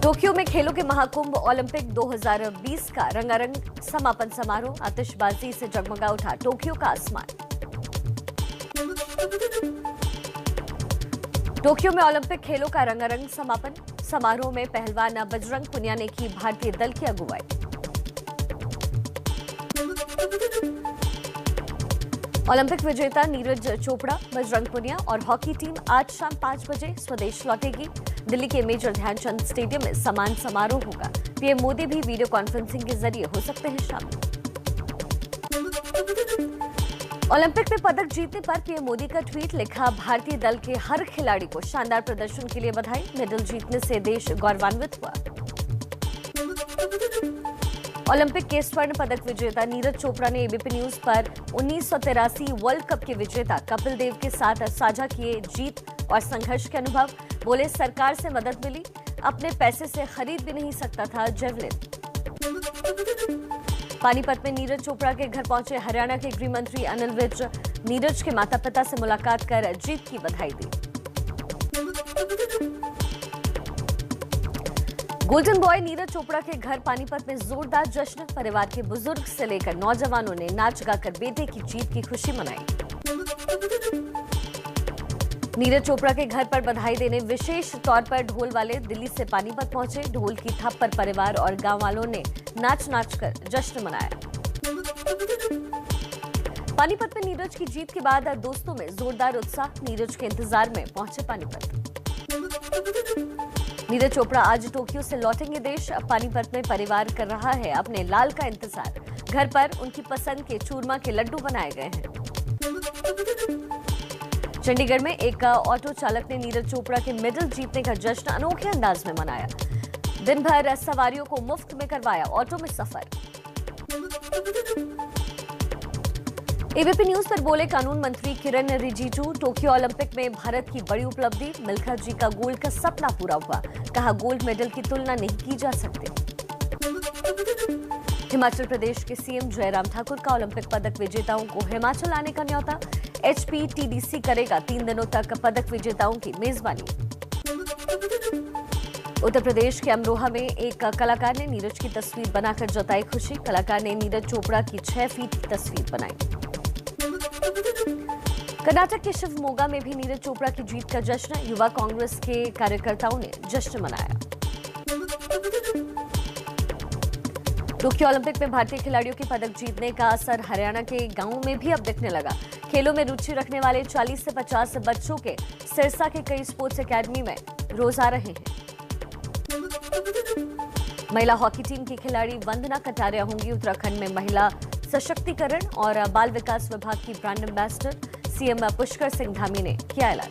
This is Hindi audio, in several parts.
टोक्यो में खेलों के महाकुंभ ओलंपिक 2020 का रंगारंग समापन समारोह, आतिशबाजी से जगमगा उठा टोक्यो का आसमान। टोक्यो में ओलंपिक खेलों का रंगारंग समापन समारोह में पहलवान बजरंग पुनिया ने की भारतीय दल की अगुवाई। ओलंपिक विजेता नीरज चोपड़ा, बजरंग पुनिया और हॉकी टीम आज शाम 5 बजे स्वदेश लौटेगी। दिल्ली के मेजर ध्यानचंद स्टेडियम में सम्मान समारोह होगा। पीएम मोदी भी वीडियो कॉन्फ्रेंसिंग के जरिए हो सकते हैं शामिल। ओलंपिक में पदक जीतने पर पीएम मोदी का ट्वीट लिखा, भारतीय दल के हर खिलाड़ी को शानदार प्रदर्शन के लिए बधाई। मेडल जीतने से देश गौरवान्वित हुआ। ओलंपिक के स्वर्ण पदक विजेता नीरज चोपड़ा ने एबीपी न्यूज पर 1983 वर्ल्ड कप के विजेता कपिल देव के साथ साझा किए जीत और संघर्ष के अनुभव। बोले, सरकार से मदद मिली, अपने पैसे से खरीद भी नहीं सकता था जेवलिन। पानीपत में नीरज चोपड़ा के घर पहुंचे हरियाणा के गृह मंत्री अनिल विज। नीरज के माता पिता से मुलाकात कर जीत की बधाई दी। गोल्डन बॉय नीरज चोपड़ा के घर पानीपत में जोरदार जश्न। परिवार के बुजुर्ग से लेकर नौजवानों ने नाच गाकर बेटे की जीत की खुशी मनाई। नीरज चोपड़ा के घर पर बधाई देने विशेष तौर पर ढोल वाले दिल्ली से पानीपत पहुंचे। ढोल की थप पर परिवार और गांव वालों ने नाच नाच कर जश्न मनाया। पानीपत में नीरज की जीत के बाद दोस्तों में जोरदार उत्साह। नीरज के इंतजार में पहुंचे पानीपत। नीरज चोपड़ा आज टोक्यो से लौटेंगे देश। पानीपत में परिवार कर रहा है अपने लाल का इंतजार। घर पर उनकी पसंद के चूरमा के लड्डू बनाए गए हैं। चंडीगढ़ में एक ऑटो चालक ने नीरज चोपड़ा के मेडल जीतने का जश्न अनोखे अंदाज में मनाया। दिन भर सवारियों को मुफ्त में करवाया ऑटो में सफर। एबीपी न्यूज पर बोले कानून मंत्री किरण रिजिजू, टोक्यो ओलंपिक में भारत की बड़ी उपलब्धि। मिल्खा जी का गोल्ड का सपना पूरा हुआ। कहा, गोल्ड मेडल की तुलना नहीं की जा सकती। हिमाचल प्रदेश के सीएम जयराम ठाकुर का ओलंपिक पदक विजेताओं को हिमाचल आने का न्योता। एचपीटीडीसी करेगा 3 दिनों तक पदक विजेताओं की मेजबानी। उत्तर प्रदेश के अमरोहा में एक कलाकार ने नीरज की तस्वीर बनाकर जताई खुशी। कलाकार ने नीरज चोपड़ा की 6 फीट की तस्वीर बनाई। कर्नाटक के शिवमोगा में भी नीरज चोपड़ा की जीत का जश्न। युवा कांग्रेस के कार्यकर्ताओं ने जश्न मनाया। टोक्यो ओलंपिक में भारतीय खिलाड़ियों के पदक जीतने का असर हरियाणा के गांवों में भी अब दिखने लगा। खेलों में रुचि रखने वाले 40 से 50 बच्चों के सिरसा के कई स्पोर्ट्स एकेडमी में रोज आ रहे हैं। महिला हॉकी टीम की खिलाड़ी वंदना कटारिया होंगी उत्तराखंड में महिला सशक्तिकरण और बाल विकास विभाग की brand ambassador. CM Pushkar Singh Dhami ने किया ऐलान।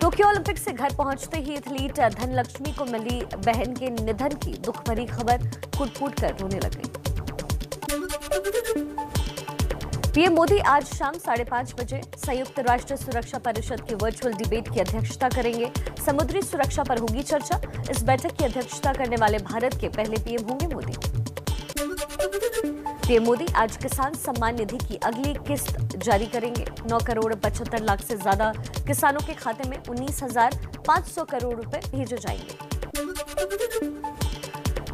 टोक्यो ओलंपिक से घर पहुंचते ही एथलीट धनलक्ष्मी को मिली बहन के निधन की दुख भरी खबर। फूट-फूट कर रोने लग गई। पीएम मोदी आज शाम 5:30 बजे संयुक्त राष्ट्र सुरक्षा परिषद की वर्चुअल डिबेट की अध्यक्षता करेंगे। समुद्री सुरक्षा पर होगी चर्चा। इस बैठक की अध्यक्षता करने वाले भारत के पहले पीएम होंगे मोदी। पीएम मोदी आज किसान सम्मान निधि की अगली किस्त जारी करेंगे। 9 करोड़ 75 लाख से ज्यादा किसानों के खाते में 19,500 करोड़ रुपए भेजे जाएंगे।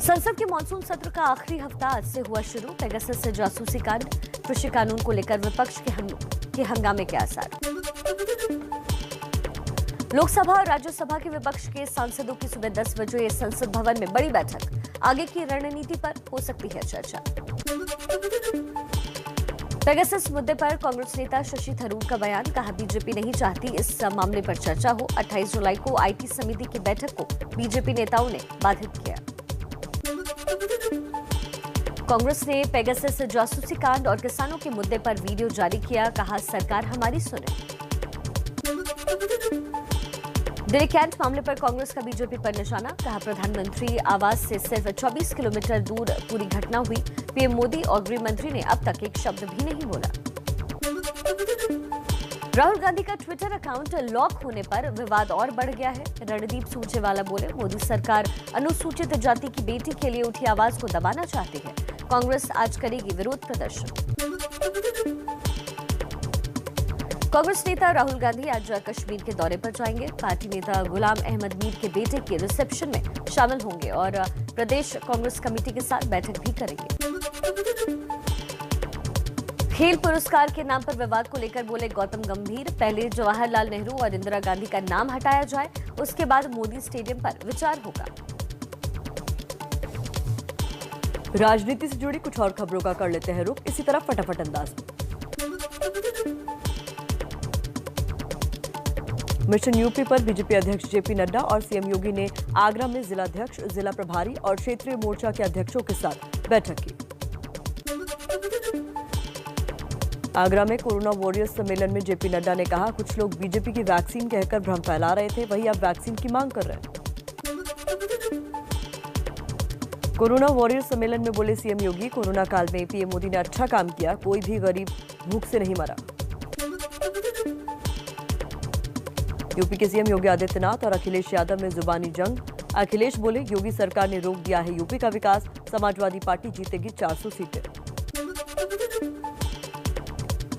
संसद के मानसून सत्र का आखिरी हफ्ता आज से हुआ शुरू। पेगासस से जासूसी कांड, कृषि कानून को लेकर विपक्ष के हंगामे के आसार। लोकसभा और राज्यसभा के विपक्ष के सांसदों की सुबह 10 बजे संसद भवन में बड़ी बैठक। आगे की रणनीति पर हो सकती है चर्चा। पेगासस मुद्दे पर कांग्रेस नेता शशि थरूर का बयान। कहा, बीजेपी नहीं चाहती इस मामले पर चर्चा हो। 28 जुलाई को आईटी समिति की बैठक को बीजेपी नेताओं ने बाधित किया। कांग्रेस ने पेगासस जासूसी कांड और किसानों के मुद्दे पर वीडियो जारी किया। कहा, सरकार हमारी सुने। दिल्ली कैंट मामले पर कांग्रेस का बीजेपी पर निशाना। कहा, प्रधानमंत्री आवास से सिर्फ 24 किलोमीटर दूर पूरी घटना हुई। पीएम मोदी और गृह मंत्री ने अब तक एक शब्द भी नहीं बोला। राहुल गांधी का ट्विटर अकाउंट लॉक होने पर विवाद और बढ़ गया है। रणदीप सुरजेवाला बोले, मोदी सरकार अनुसूचित जाति की बेटी के लिए उठी आवाज को दबाना चाहती है। कांग्रेस आज करेगी विरोध प्रदर्शन। कांग्रेस नेता राहुल गांधी आज कश्मीर के दौरे पर जाएंगे। पार्टी नेता गुलाम अहमद मीर के बेटे के रिसेप्शन में शामिल होंगे और प्रदेश कांग्रेस कमेटी के साथ बैठक भी करेंगे। खेल पुरस्कार के नाम पर विवाद को लेकर बोले गौतम गंभीर, पहले जवाहरलाल नेहरू और इंदिरा गांधी का नाम हटाया जाए, उसके बाद मोदी स्टेडियम पर विचार होगा। राजनीति से जुड़ी कुछ और खबरों का कर लेते हैं रुख, इसी तरह फटाफट अंदाज में। मिशन यूपी पर बीजेपी अध्यक्ष जेपी नड्डा और सीएम योगी ने आगरा में जिलाध्यक्ष, जिला प्रभारी और क्षेत्रीय मोर्चा के अध्यक्षों के साथ बैठक की। आगरा में कोरोना वॉरियर्स सम्मेलन में जेपी नड्डा ने कहा, कुछ लोग बीजेपी की वैक्सीन कहकर भ्रम फैला रहे थे, वही अब वैक्सीन की मांग कर रहे हैं। कोरोना वॉरियर्स सम्मेलन में बोले सीएम योगी, कोरोना काल में पीएम मोदी ने अच्छा काम किया, कोई भी गरीब भूख से नहीं मरा। यूपी के सीएम योगी आदित्यनाथ और अखिलेश यादव में जुबानी जंग। अखिलेश बोले, योगी सरकार ने रोक दिया है यूपी का विकास, समाजवादी पार्टी जीतेगी 400 सीटें।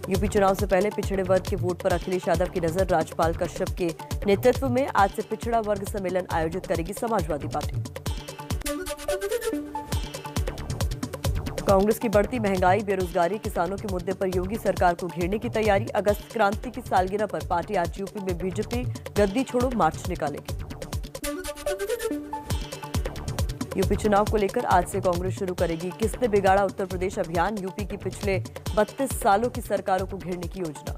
यूपी चुनाव से पहले पिछड़े वर्ग के वोट पर अखिलेश यादव की नजर। राज्यपाल कश्यप के नेतृत्व में आज से पिछड़ा वर्ग सम्मेलन आयोजित करेगी समाजवादी पार्टी। कांग्रेस की बढ़ती महंगाई, बेरोजगारी, किसानों के मुद्दे पर योगी सरकार को घेरने की तैयारी। अगस्त क्रांति की सालगिरह पर पार्टी आज यूपी में बीजेपी गद्दी छोड़ो मार्च निकालेगी। यूपी चुनाव को लेकर आज से कांग्रेस शुरू करेगी किसने बिगाड़ा उत्तर प्रदेश अभियान। यूपी की पिछले 32 सालों की सरकारों को घेरने की योजना।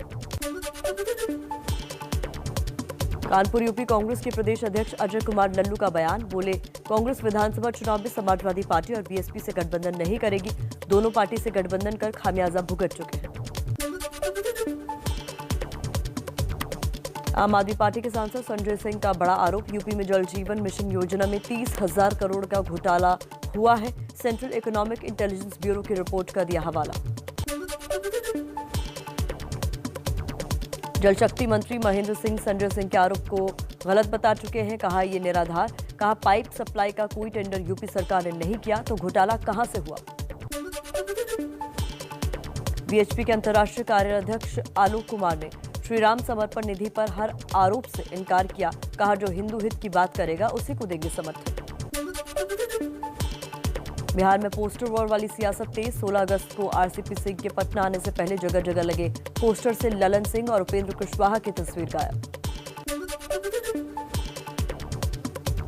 कानपुर यूपी कांग्रेस के प्रदेश अध्यक्ष अजय कुमार लल्लू का बयान, बोले कांग्रेस विधानसभा चुनाव में समाजवादी पार्टी और बीएसपी से गठबंधन नहीं करेगी, दोनों पार्टी से गठबंधन कर खामियाजा भुगत चुके हैं। आम आदमी पार्टी के सांसद संजय सिंह का बड़ा आरोप, यूपी में जल जीवन मिशन योजना में 30,000 करोड़ का घोटाला हुआ है, सेंट्रल इकोनॉमिक इंटेलिजेंस ब्यूरो की रिपोर्ट का दिया हवाला। जल शक्ति मंत्री महेंद्र सिंह संजय सिंह के आरोप को गलत बता चुके हैं, कहा ये निराधार। कहा पाइप सप्लाई का कोई टेंडर यूपी सरकार ने नहीं किया, तो घोटाला कहां से हुआ। बीएचपी के अंतर्राष्ट्रीय कार्याध्यक्ष आलोक कुमार ने श्रीराम समर्पण निधि पर हर आरोप से इनकार किया, कहा जो हिंदू हित की बात करेगा उसी को देंगे समर्थन। बिहार में पोस्टर वॉर वाली सियासत तेज। 16 अगस्त को आरसीपी सिंह के पटना आने से पहले जगह जगह लगे पोस्टर से ललन सिंह और उपेंद्र कुशवाहा की तस्वीर गायब।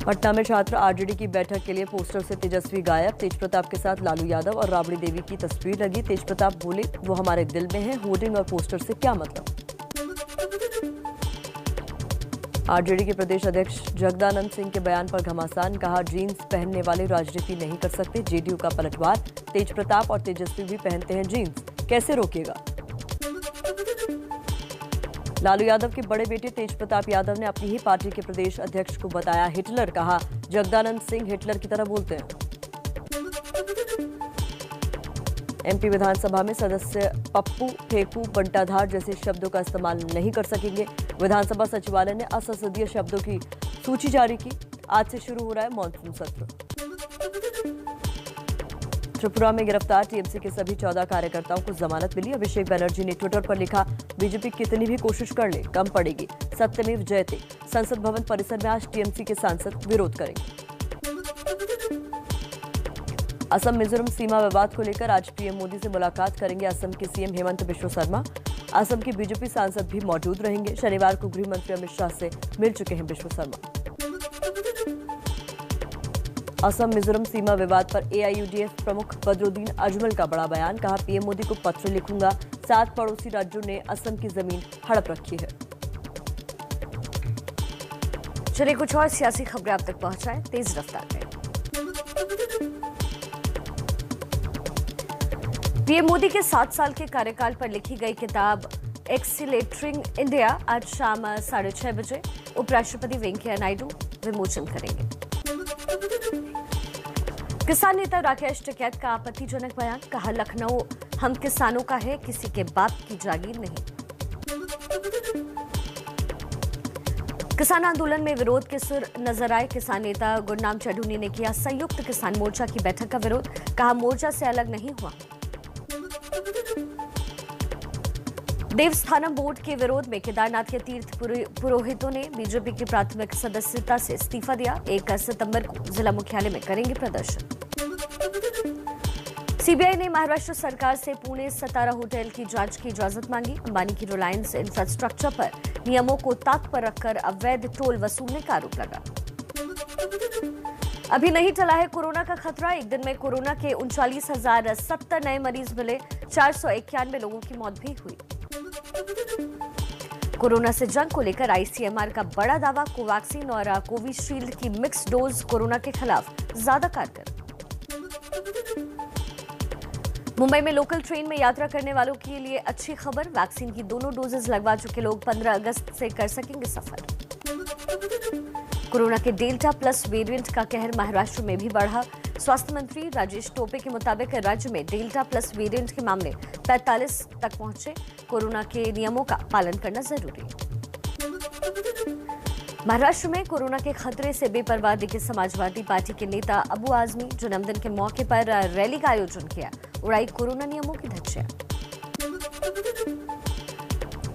पटना में छात्र आरजेडी की बैठक के लिए पोस्टर से तेजस्वी गायब। तेज प्रताप के साथ लालू यादव और राबड़ी देवी की तस्वीर लगी। तेज प्रताप बोले, वो हमारे दिल में है, होर्डिंग और पोस्टर से क्या मतलब। आरजेडी के प्रदेश अध्यक्ष जगदानंद सिंह के बयान पर घमासान, कहा जीन्स पहनने वाले राजनीति नहीं कर सकते, जेडीयू का पलटवार। तेज प्रताप और तेजस्वी भी पहनते हैं जीन्स, कैसे रोकेगा। लालू यादव के बड़े बेटे तेज प्रताप यादव ने अपनी ही पार्टी के प्रदेश अध्यक्ष को बताया हिटलर, कहा जगदानंद सिंह हिटलर की तरह बोलते हैं। एमपी विधानसभा में सदस्य पप्पू, फेंकू, बंटाधार जैसे शब्दों का इस्तेमाल नहीं कर सकेंगे। विधानसभा सचिवालय ने असंसदीय शब्दों की सूची जारी की। आज से शुरू हो रहा है मॉनसून सत्र। त्रिपुरा में गिरफ्तार टीएमसी के सभी 14 कार्यकर्ताओं को जमानत मिली। अभिषेक बनर्जी ने ट्विटर पर लिखा, बीजेपी कितनी भी कोशिश कर ले कम पड़ेगी, सत्यमेव जयते। संसद भवन परिसर में आज टीएमसी के सांसद विरोध करेंगे। असम मिजोरम सीमा विवाद को लेकर आज पीएम मोदी से मुलाकात करेंगे असम के सीएम हेमंत बिश्व शर्मा। असम के बीजेपी सांसद भी मौजूद रहेंगे। शनिवार को गृह मंत्री अमित शाह से मिल चुके हैं बिश्व शर्मा। असम मिजोरम सीमा विवाद पर एआईयूडीएफ प्रमुख बदरुद्दीन अजमल का बड़ा बयान, कहा पीएम मोदी को पत्र लिखूंगा, 7 पड़ोसी राज्यों ने असम की जमीन हड़प रखी है। चलिए कुछ और सियासी खबरें आप तक पहुंचाएं तेज रफ्तार में। पीएम मोदी के 7 साल के कार्यकाल पर लिखी गई किताब एक्सीलेटरिंग इंडिया आज शाम 6:30 बजे उपराष्ट्रपति वेंकैया नायडू विमोचन करेंगे। किसान नेता राकेश टिकैत का आपत्तिजनक बयान, कहा लखनऊ हम किसानों का है, किसी के बाप की जागीर नहीं। किसान आंदोलन में विरोध के सुर नजर आए। किसान नेता गुरनाम चढ़ूनी ने किया संयुक्त किसान मोर्चा की बैठक का विरोध, कहा मोर्चा से अलग नहीं हुआ। देवस्थानम बोर्ड के विरोध में केदारनाथ के तीर्थ पुरोहितों ने बीजेपी की प्राथमिक सदस्यता से इस्तीफा दिया। 1 सितंबर को जिला मुख्यालय में करेंगे प्रदर्शन। सीबीआई ने महाराष्ट्र सरकार से पुणे सतारा होटल की जांच की इजाजत मांगी। अंबानी की रिलायंस इंफ्रास्ट्रक्चर पर नियमों को ताक पर रखकर अवैध टोल वसूलने का आरोप लगा। अभी नहीं टला है कोरोना का खतरा। एक दिन में कोरोना के 39,070 नए मरीज मिले। 491 लोगों की मौत भी हुई। कोरोना से जंग को लेकर आईसीएमआर का बड़ा दावा। कोवैक्सीन और कोविशील्ड की मिक्स डोज कोरोना के खिलाफ ज्यादा कारगर। मुंबई में लोकल ट्रेन में यात्रा करने वालों के लिए अच्छी खबर। वैक्सीन की दोनों डोजेज लगवा चुके लोग 15 अगस्त से कर सकेंगे सफर। कोरोना के डेल्टा प्लस वेरिएंट का कहर महाराष्ट्र में भी बढ़ा। स्वास्थ्य मंत्री राजेश टोपे के मुताबिक राज्य में डेल्टा प्लस वेरिएंट के मामले 45 तक पहुंचे। कोरोना के नियमों का पालन करना जरूरी। महाराष्ट्र में कोरोना के खतरे से बेपरवाह दिखे समाजवादी पार्टी के नेता अबू आजमी। जन्मदिन के मौके पर रैली का आयोजन किया। उड़ाई कोरोना नियमों की धज्जियां।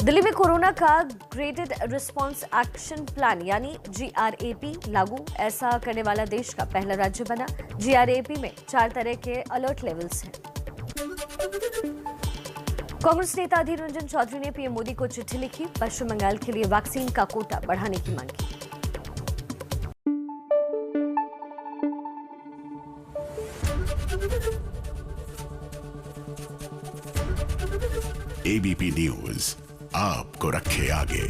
दिल्ली में कोरोना का ग्रेडेड रिस्पांस एक्शन प्लान यानी GRAP लागू। ऐसा करने वाला देश का पहला राज्य बना। GRAP में 4 तरह के अलर्ट लेवल्स हैं। कांग्रेस नेता अधीर रंजन चौधरी ने पीएम मोदी को चिट्ठी लिखी। पश्चिम बंगाल के लिए वैक्सीन का कोटा बढ़ाने की मांग की। ABP न्यूज आपको रखे आगे।